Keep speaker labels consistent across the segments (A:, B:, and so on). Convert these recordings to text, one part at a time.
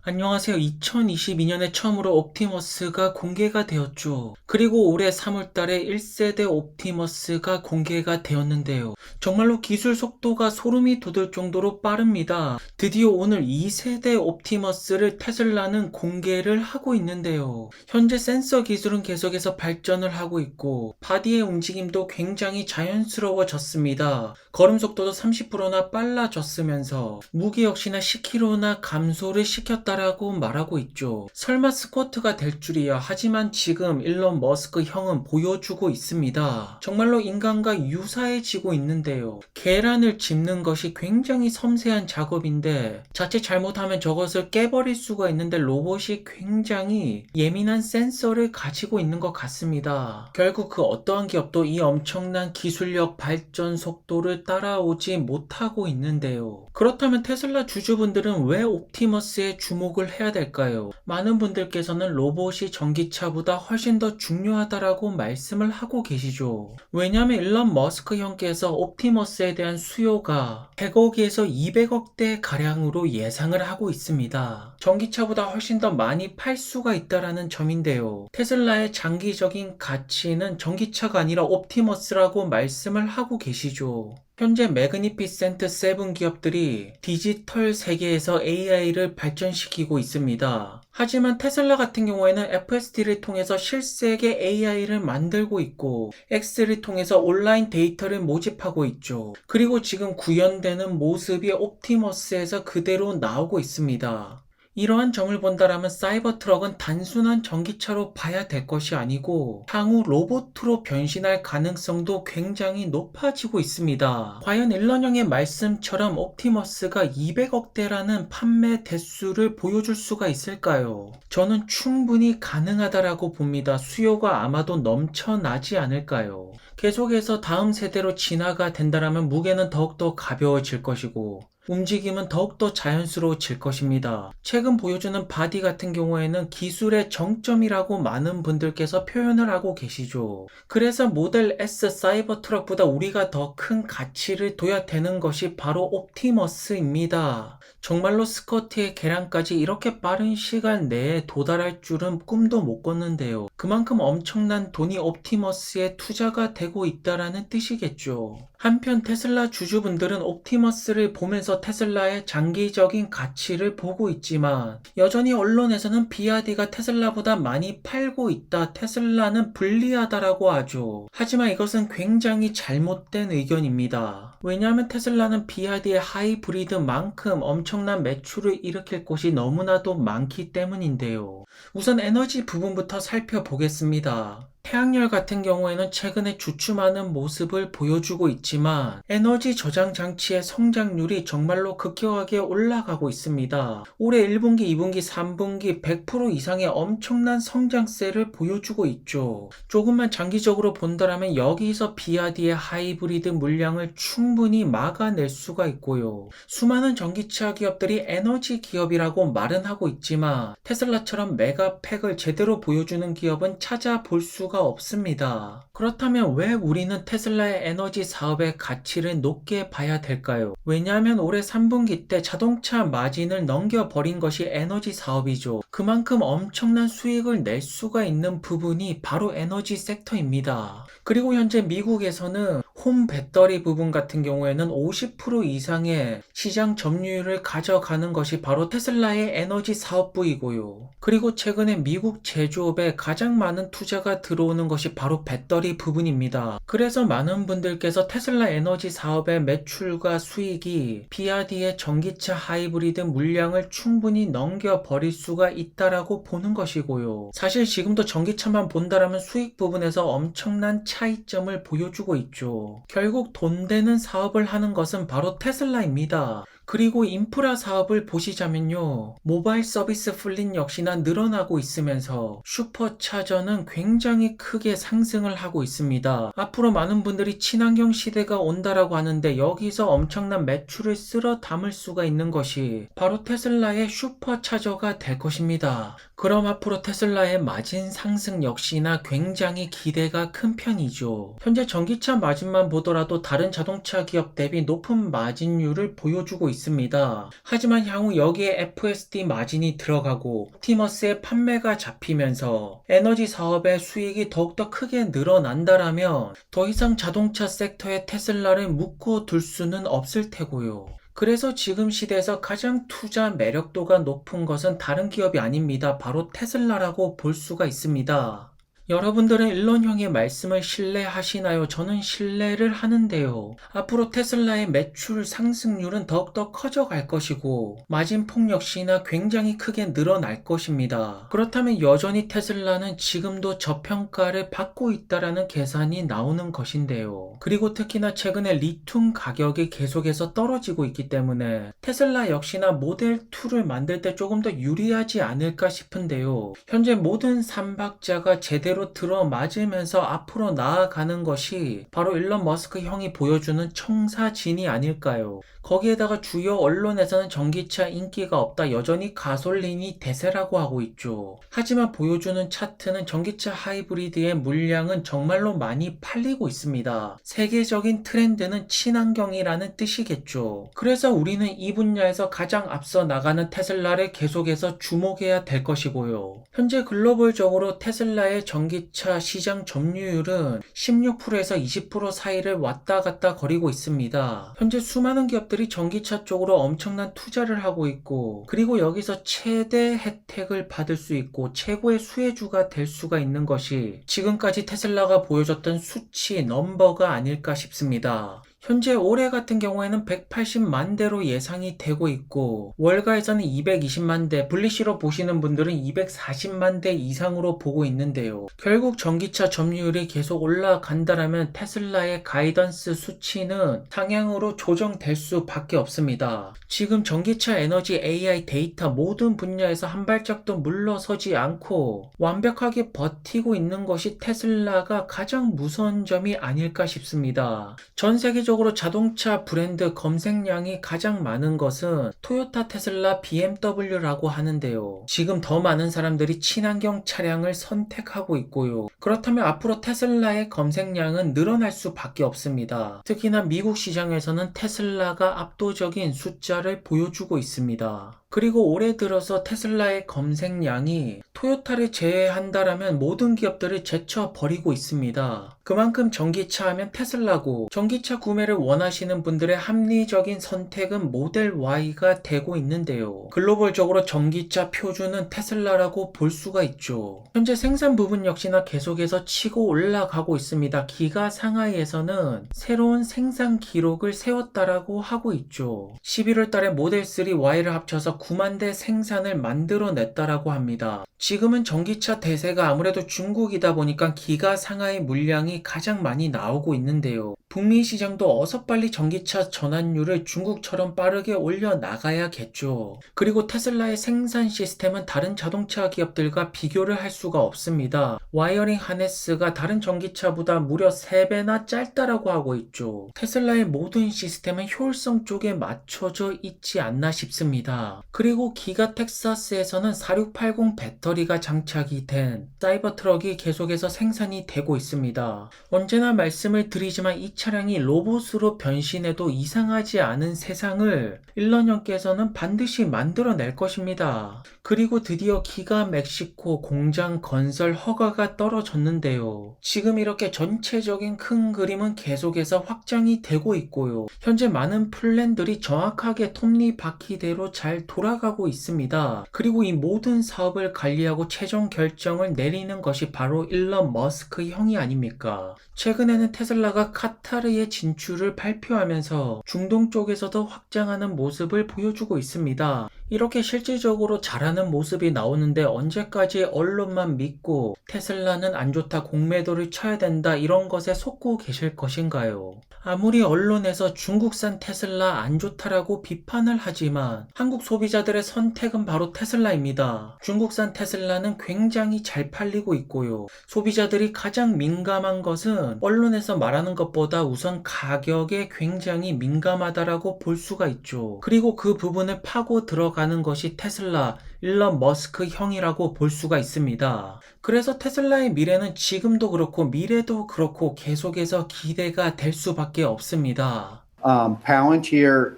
A: 안녕하세요. 2022년에 처음으로 옵티머스가 공개가 되었죠. 그리고 올해 3월 달에 1세대 옵티머스가 공개가 되었는데요. 정말로 기술 속도가 소름이 돋을 정도로 빠릅니다. 드디어 오늘 2세대 옵티머스를 테슬라는 공개를 하고 있는데요. 현재 센서 기술은 계속해서 발전을 하고 있고 바디의 움직임도 굉장히 자연스러워졌습니다. 걸음 속도도 30%나 빨라졌으면서 무게 역시나 10kg나 감소를 시켰다라고 말하고 있죠. 설마 스쿼트가 될 줄이야. 하지만 지금 일론 머스크 형은 보여주고 있습니다. 정말로 인간과 유사해지고 있는데요. 계란을 짚는 것이 굉장히 섬세한 작업인데 자칫 잘못하면 저것을 깨버릴 수가 있는데 로봇이 굉장히 예민한 센서를 가지고 있는 것 같습니다. 결국 그 어떠한 기업도 이 엄청난 기술력 발전 속도를 따라오지 못하고 있는데요. 그렇다면 테슬라 주주분들은 왜 옵티머스에 주목을 해야 될까요? 많은 분들께서는 로봇이 전기차보다 훨씬 더 중요하다라고 말씀을 하고 계시죠. 왜냐하면 일론 머스크 형께서 옵티머스에 대한 수요가 100억에서 200억대 가량으로 예상을 하고 있습니다. 전기차보다 훨씬 더 많이 팔 수가 있다라는 점인데요. 테슬라의 장기적인 가치는 전기차가 아니라 옵티머스라고 말씀을 하고 계시죠. 현재 매그니피센트 7 기업들이 디지털 세계에서 AI를 발전시키고 있습니다. 하지만 테슬라 같은 경우에는 FSD를 통해서 실생의 AI를 만들고 있고 X를 통해서 온라인 데이터를 모집하고 있죠. 그리고 지금 구현되는 모습이 옵티머스에서 그대로 나오고 있습니다. 이러한 점을 본다라면 사이버 트럭은 단순한 전기차로 봐야 될 것이 아니고 향후 로봇으로 변신할 가능성도 굉장히 높아지고 있습니다. 과연 일론 형의 말씀처럼 옵티머스가 200억대라는 판매 대수를 보여줄 수가 있을까요? 저는 충분히 가능하다라고 봅니다. 수요가 아마도 넘쳐나지 않을까요? 계속해서 다음 세대로 진화가 된다라면 무게는 더욱더 가벼워질 것이고 움직임은 더욱더 자연스러워질 것입니다. 최근 보여주는 바디 같은 경우에는 기술의 정점이라고 많은 분들께서 표현을 하고 계시죠. 그래서 모델 S 사이버 트럭보다 우리가 더 큰 가치를 둬야 되는 것이 바로 옵티머스입니다. 정말로 스커트의 계량까지 이렇게 빠른 시간 내에 도달할 줄은 꿈도 못 꿨는데요. 그만큼 엄청난 돈이 옵티머스에 투자가 되고 있다라는 뜻이겠죠. 한편 테슬라 주주분들은 옵티머스를 보면서 테슬라의 장기적인 가치를 보고 있지만 여전히 언론에서는 비아디가 테슬라보다 많이 팔고 있다, 테슬라는 불리하다라고 하죠. 하지만 이것은 굉장히 잘못된 의견입니다. 왜냐하면 테슬라는 비아디의 하이브리드만큼 엄청난 매출을 일으킬 곳이 너무나도 많기 때문인데요. 우선 에너지 부분부터 살펴보겠습니다. 태양열 같은 경우에는 최근에 주춤하는 모습을 보여주고 있지만 에너지 저장 장치의 성장률이 정말로 급격하게 올라가고 있습니다. 올해 1분기, 2분기, 3분기 100% 이상의 엄청난 성장세를 보여주고 있죠. 조금만 장기적으로 본다면 여기서 비아디의 하이브리드 물량을 충분히 막아낼 수가 있고요. 수많은 전기차 기업들이 에너지 기업이라고 말은 하고 있지만 테슬라처럼 메가팩을 제대로 보여주는 기업은 찾아볼 수가 없습니다. 그렇다면 왜 우리는 테슬라의 에너지 사업의 가치를 높게 봐야 될까요? 왜냐하면 올해 3분기 때 자동차 마진을 넘겨버린 것이 에너지 사업이죠. 그만큼 엄청난 수익을 낼 수가 있는 부분이 바로 에너지 섹터입니다. 그리고 현재 미국에서는 홈 배터리 부분 같은 경우에는 50% 이상의 시장 점유율을 가져가는 것이 바로 테슬라의 에너지 사업부이고요. 그리고 최근에 미국 제조업에 가장 많은 투자가 들어오는 것이 바로 배터리 부분입니다. 그래서 많은 분들께서 테슬라 에너지 사업의 매출과 수익이 비아디의 전기차 하이브리드 물량을 충분히 넘겨버릴 수가 있다라고 보는 것이고요. 사실 지금도 전기차만 본다라면 수익 부분에서 엄청난 차이점을 보여주고 있죠. 결국 돈 되는 사업을 하는 것은 바로 테슬라입니다. 그리고 인프라 사업을 보시자면요. 모바일 서비스 플릿 역시나 늘어나고 있으면서 슈퍼차저는 굉장히 크게 상승을 하고 있습니다. 앞으로 많은 분들이 친환경 시대가 온다라고 하는데 여기서 엄청난 매출을 쓸어 담을 수가 있는 것이 바로 테슬라의 슈퍼차저가 될 것입니다. 그럼 앞으로 테슬라의 마진 상승 역시나 굉장히 기대가 큰 편이죠. 현재 전기차 마진만 보더라도 다른 자동차 기업 대비 높은 마진율을 보여주고 있습니다. 있습니다. 하지만 향후 여기에 FSD 마진이 들어가고 옵티머스의 판매가 잡히면서 에너지 사업의 수익이 더욱더 크게 늘어난다라면 더 이상 자동차 섹터에 테슬라를 묶어둘 수는 없을 테고요. 그래서 지금 시대에서 가장 투자 매력도가 높은 것은 다른 기업이 아닙니다. 바로 테슬라라고 볼 수가 있습니다. 여러분들은 일론 형의 말씀을 신뢰하시나요? 저는 신뢰를 하는데요. 앞으로 테슬라의 매출 상승률은 더욱더 커져갈 것이고 마진폭 역시나 굉장히 크게 늘어날 것입니다. 그렇다면 여전히 테슬라는 지금도 저평가를 받고 있다라는 계산이 나오는 것인데요. 그리고 특히나 최근에 리튬 가격이 계속해서 떨어지고 있기 때문에 테슬라 역시나 모델 2를 만들 때 조금 더 유리하지 않을까 싶은데요. 현재 모든 삼박자가 제대로 들어맞으면서 앞으로 나아가는 것이 바로 일론 머스크 형이 보여주는 청사진이 아닐까요? 거기에다가 주요 언론에서는 전기차 인기가 없다, 여전히 가솔린이 대세라고 하고 있죠. 하지만 보여주는 차트는 전기차 하이브리드의 물량은 정말로 많이 팔리고 있습니다. 세계적인 트렌드는 친환경이라는 뜻이겠죠. 그래서 우리는 이 분야에서 가장 앞서 나가는 테슬라를 계속해서 주목해야 될 것이고요. 현재 글로벌적으로 테슬라의 전기차 시장 점유율은 16%에서 20% 사이를 왔다 갔다 거리고 있습니다. 현재 수많은 기업들이 전기차 쪽으로 엄청난 투자를 하고 있고, 그리고 여기서 최대 혜택을 받을 수 있고 최고의 수혜주가 될 수가 있는 것이 지금까지 테슬라가 보여줬던 수치 넘버가 아닐까 싶습니다. 현재 올해 같은 경우에는 180만 대로 예상이 되고 있고 월가에서는 220만 대, 분리시로 보시는 분들은 240만 대 이상으로 보고 있는데요. 결국 전기차 점유율이 계속 올라간다라면 테슬라의 가이던스 수치는 상향으로 조정될 수밖에 없습니다. 지금 전기차 에너지, AI, 데이터 모든 분야에서 한 발짝도 물러서지 않고 완벽하게 버티고 있는 것이 테슬라가 가장 무서운 점이 아닐까 싶습니다. 전 세계적으로 자동차 브랜드 검색량이 가장 많은 것은 토요타, 테슬라, BMW라고 하는데요. 지금 더 많은 사람들이 친환경 차량을 선택하고 있고요. 그렇다면 앞으로 테슬라의 검색량은 늘어날 수밖에 없습니다. 특히나 미국 시장에서는 테슬라가 압도적인 숫자를 보여주고 있습니다. 그리고 올해 들어서 테슬라의 검색량이 토요타를 제외한다라면 모든 기업들을 제쳐버리고 있습니다. 그만큼 전기차 하면 테슬라고, 전기차 구매를 원하시는 분들의 합리적인 선택은 모델 Y가 되고 있는데요. 글로벌적으로 전기차 표준은 테슬라라고 볼 수가 있죠. 현재 생산 부분 역시나 계속해서 치고 올라가고 있습니다. 기가 상하이에서는 새로운 생산 기록을 세웠다라고 하고 있죠. 11월 달에 모델 3 Y를 합쳐서 9만 대 생산을 만들어냈다라고 합니다. 지금은 전기차 대세가 아무래도 중국이다 보니까 기가 상하이 물량이 가장 많이 나오고 있는데요. 북미 시장도 어서 빨리 전기차 전환율을 중국처럼 빠르게 올려나가야겠죠. 그리고 테슬라의 생산 시스템은 다른 자동차 기업들과 비교를 할 수가 없습니다. 와이어링 하네스가 다른 전기차보다 무려 3배나 짧다라고 하고 있죠. 테슬라의 모든 시스템은 효율성 쪽에 맞춰져 있지 않나 싶습니다. 그리고 기가 텍사스에서는 4680 배터리가 장착이 된 사이버 트럭이 계속해서 생산이 되고 있습니다. 언제나 말씀을 드리지만 이 차량이 로봇으로 변신해도 이상하지 않은 세상을 일론 형께서는 반드시 만들어낼 것입니다. 그리고 드디어 기가 멕시코 공장 건설 허가가 떨어졌는데요. 지금 이렇게 전체적인 큰 그림은 계속해서 확장이 되고 있고요. 현재 많은 플랜들이 정확하게 톱니바퀴대로 잘 돌아가고 있습니다. 그리고 이 모든 사업을 관리하고 최종 결정을 내리는 것이 바로 일론 머스크 형이 아닙니까? 최근에는 테슬라가 카타르의 진출을 발표하면서 중동 쪽에서도 확장하는 모습을 보여주고 있습니다. 이렇게 실질적으로 잘하는 모습이 나오는데 언제까지 언론만 믿고 테슬라는 안 좋다, 공매도를 쳐야 된다 이런 것에 속고 계실 것인가요? 아무리 언론에서 중국산 테슬라 안 좋다라고 비판을 하지만 한국 소비자들의 선택은 바로 테슬라입니다. 중국산 테슬라는 굉장히 잘 팔리고 있고요. 소비자들이 가장 민감한 것은 언론에서 말하는 것보다 우선 가격에 굉장히 민감하다라고 볼 수가 있죠. 그리고 그 부분을 파고 들어가는 것이 테슬라, 일론 머스크 형이라고 볼 수가 있습니다. 그래서 테슬라의 미래는 지금도 그렇고 미래도 그렇고 계속해서 기대가 될 수밖에 없습니다.
B: Palantir,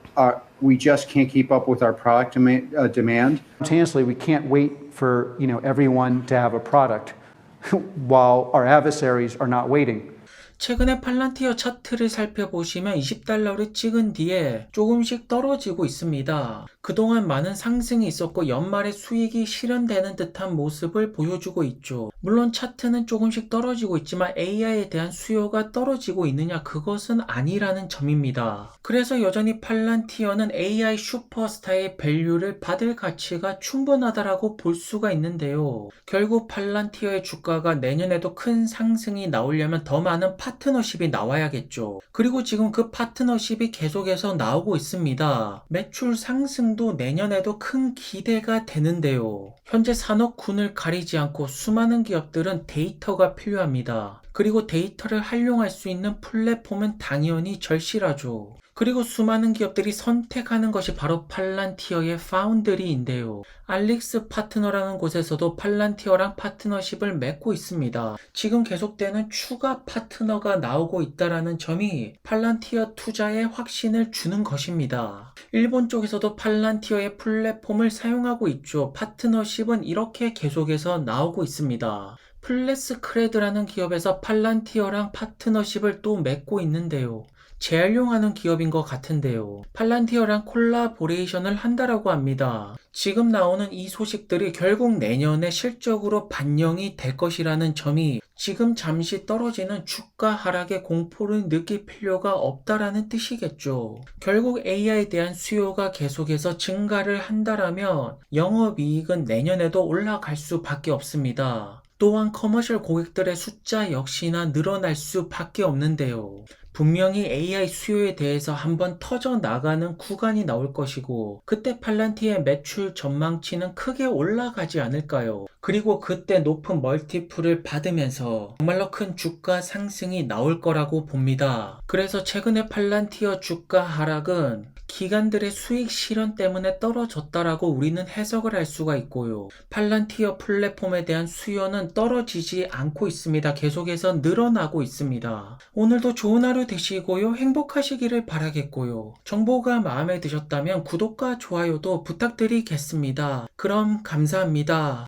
B: we just can't keep up with our product demand.
C: Simultaneously, we can't wait for everyone to have a product while our adversaries are not waiting.
A: 최근에 팔란티어 차트를 살펴보시면 $20를 찍은 뒤에 조금씩 떨어지고 있습니다. 그동안 많은 상승이 있었고 연말에 수익이 실현되는 듯한 모습을 보여주고 있죠. 물론 차트는 조금씩 떨어지고 있지만 AI에 대한 수요가 떨어지고 있느냐, 그것은 아니라는 점입니다. 그래서 여전히 팔란티어는 AI 슈퍼스타의 밸류를 받을 가치가 충분하다라고 볼 수가 있는데요. 결국 팔란티어의 주가가 내년에도 큰 상승이 나오려면 더 많은 파트너십이 나와야겠죠. 그리고 지금 그 파트너십이 계속해서 나오고 있습니다. 매출 상승도 내년에도 큰 기대가 되는데요. 현재 산업군을 가리지 않고 수많은 기업들은 데이터가 필요합니다. 그리고 데이터를 활용할 수 있는 플랫폼은 당연히 절실하죠. 그리고 수많은 기업들이 선택하는 것이 바로 팔란티어의 파운드리인데요. 알릭스 파트너라는 곳에서도 팔란티어랑 파트너십을 맺고 있습니다. 지금 계속되는 추가 파트너가 나오고 있다는 점이 팔란티어 투자에 확신을 주는 것입니다. 일본 쪽에서도 팔란티어의 플랫폼을 사용하고 있죠. 파트너십은 이렇게 계속해서 나오고 있습니다. 플래스크레드라는 기업에서 팔란티어랑 파트너십을 또 맺고 있는데요. 재활용하는 기업인 것 같은데요. 팔란티어랑 콜라보레이션을 한다라고 합니다. 지금 나오는 이 소식들이 결국 내년에 실적으로 반영이 될 것이라는 점이 지금 잠시 떨어지는 주가 하락의 공포를 느낄 필요가 없다라는 뜻이겠죠. 결국 AI에 대한 수요가 계속해서 증가를 한다라면 영업이익은 내년에도 올라갈 수밖에 없습니다. 또한 커머셜 고객들의 숫자 역시나 늘어날 수밖에 없는데요. 분명히 AI 수요에 대해서 한번 터져 나가는 구간이 나올 것이고 그때 팔란티의 매출 전망치는 크게 올라가지 않을까요? 그리고 그때 높은 멀티플을 받으면서 정말로 큰 주가 상승이 나올 거라고 봅니다. 그래서 최근에 팔란티어 주가 하락은 기관들의 수익 실현 때문에 떨어졌다라고 우리는 해석을 할 수가 있고요. 팔란티어 플랫폼에 대한 수요는 떨어지지 않고 있습니다. 계속해서 늘어나고 있습니다. 오늘도 좋은 하루 되시고요. 행복하시기를 바라겠고요. 정보가 마음에 드셨다면 구독과 좋아요도 부탁드리겠습니다. 그럼 감사합니다.